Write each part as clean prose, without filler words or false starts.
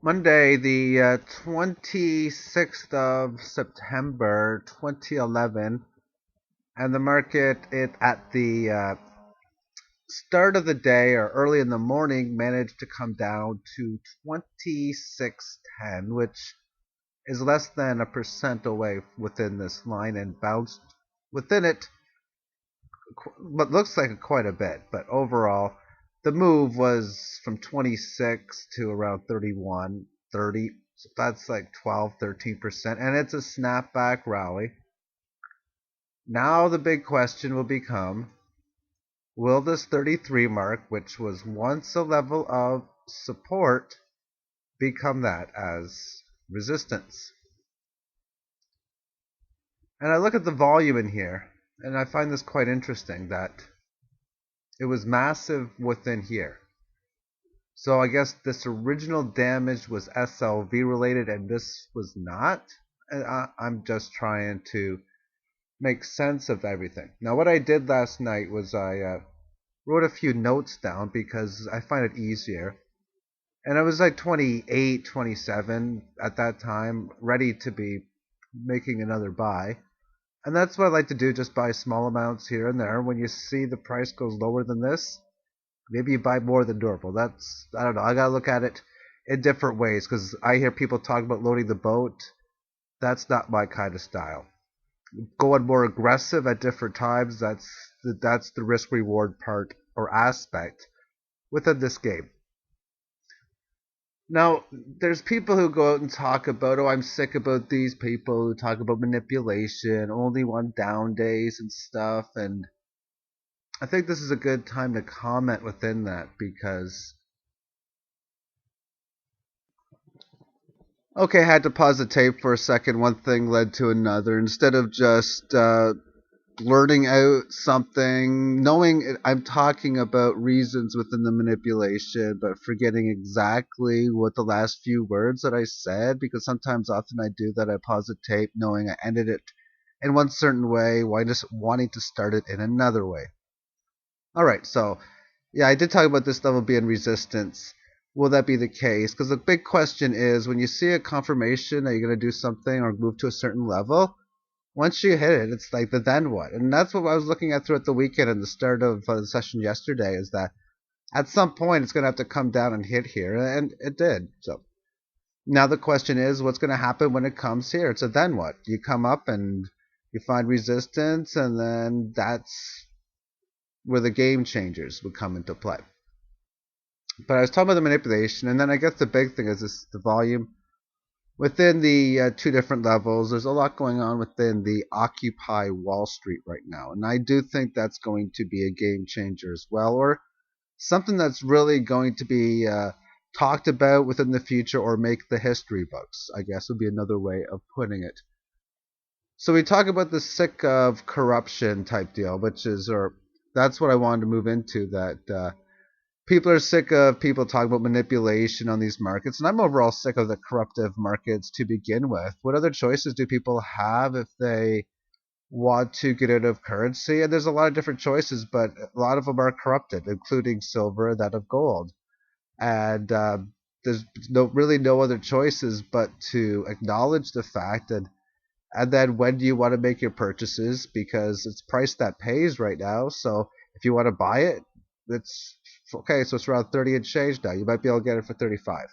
Monday, the 26th of September, 2011, and the market at the start of the day or early in the morning managed to come down to 2610, which is less than a percent away within this line and bounced within it what looks like quite a bit. But overall, the move was from 26 to around 31, 30. So that's like 12, 13%. And it's a snapback rally. Now the big question will become, will this 33 mark, which was once a level of support, become that as resistance? And I look at the volume in here, and I find this quite interesting that it was massive within here. So I guess this original damage was SLV related and this was not. I'm just trying to make sense of everything. Now what I did last night was I wrote a few notes down because I find it easier. And I was like 28, 27 at that time, ready to be making another buy. And that's what I like to do, just buy small amounts here and there. When you see the price goes lower than this, maybe you buy more than durable. That's, I don't know. I gotta look at it in different ways because I hear people talk about loading the boat. That's not my kind of style. Going more aggressive at different times. That's the risk reward part or aspect within this game. Now, there's people who go out and talk about, oh, I'm sick about these people who talk about manipulation, only one down days and stuff, and I think this is a good time to comment within that because okay, I had to pause the tape for a second. One thing led to another. Instead of just blurting out something, knowing I'm talking about reasons within the manipulation, but forgetting exactly what the last few words that I said, because sometimes often I do that. I pause the tape knowing I ended it in one certain way, while just wanting to start it in another way. All right, so yeah, I did talk about this level being resistance. Will that be the case? Because the big question is when you see a confirmation that you're going to do something or move to a certain level, once you hit it, it's like the then what? And that's what I was looking at throughout the weekend and the start of the session yesterday is that at some point it's going to have to come down and hit here, and it did. So now the question is what's going to happen when it comes here? It's a then what? You come up and you find resistance, and then that's where the game changers would come into play. But I was talking about the manipulation, and then I guess the big thing is this, the volume. Within the two different levels, there's a lot going on within the Occupy Wall Street right now. And I do think that's going to be a game changer as well, or something that's really going to be talked about within the future or make the history books, I guess would be another way of putting it. So we talk about the sick of corruption type deal, which is, or that's what I wanted to move into, that people are sick of people talking about manipulation on these markets, and I'm overall sick of the corruptive markets to begin with. What other choices do people have if they want to get out of currency? And there's a lot of different choices, but a lot of them are corrupted, including silver and that of gold. And there's really no other choices but to acknowledge the fact and then when do you want to make your purchases? Because it's price that pays right now. So if you want to buy it, it's okay. So it's around 30 and change now. You might be able to get it for 35.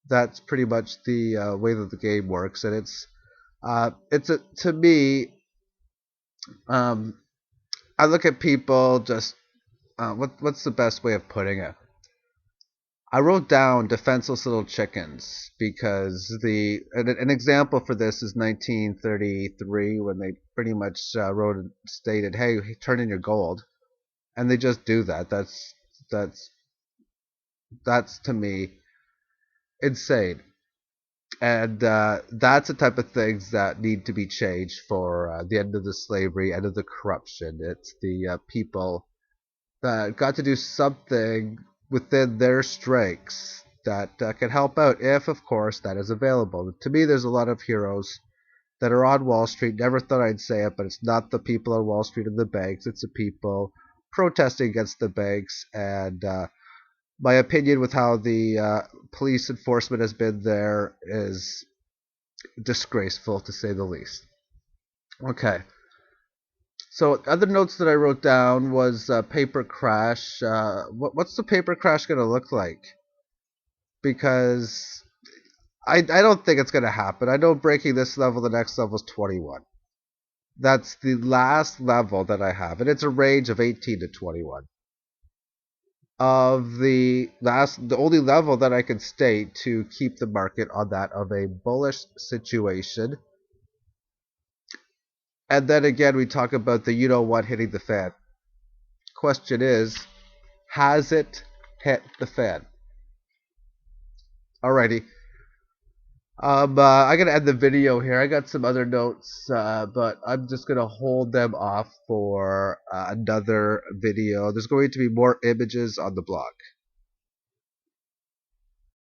That's pretty much the way that the game works, and it's a, to me. Um, I look at people just what's the best way of putting it? I wrote down defenseless little chickens because an example for this is 1933 when they pretty much wrote and stated, "Hey, turn in your gold," and they just do that. That's that's to me insane, and that's the type of things that need to be changed for the end of the slavery, end of the corruption. It's the people that got to do something within their strengths that can help out if, of course, that is available. To me, there's a lot of heroes that are on Wall Street. Never thought I'd say it, but it's not the people on Wall Street and the banks. It's the people protesting against the banks and my opinion with how the police enforcement has been there is disgraceful, to say the least. Okay. So other notes that I wrote down was paper crash. What's the paper crash going to look like? Because I don't think it's going to happen. I know breaking this level, the next level is 21. That's the last level that I have, and it's a range of 18 to 21. Of the only level that I can state to keep the market on that of a bullish situation. And then again, we talk about the you know what hitting the fan. Question is, has it hit the fan? Alrighty. I'm gonna end the video here. I got some other notes, but I'm just gonna hold them off for another video. There's going to be more images on the blog.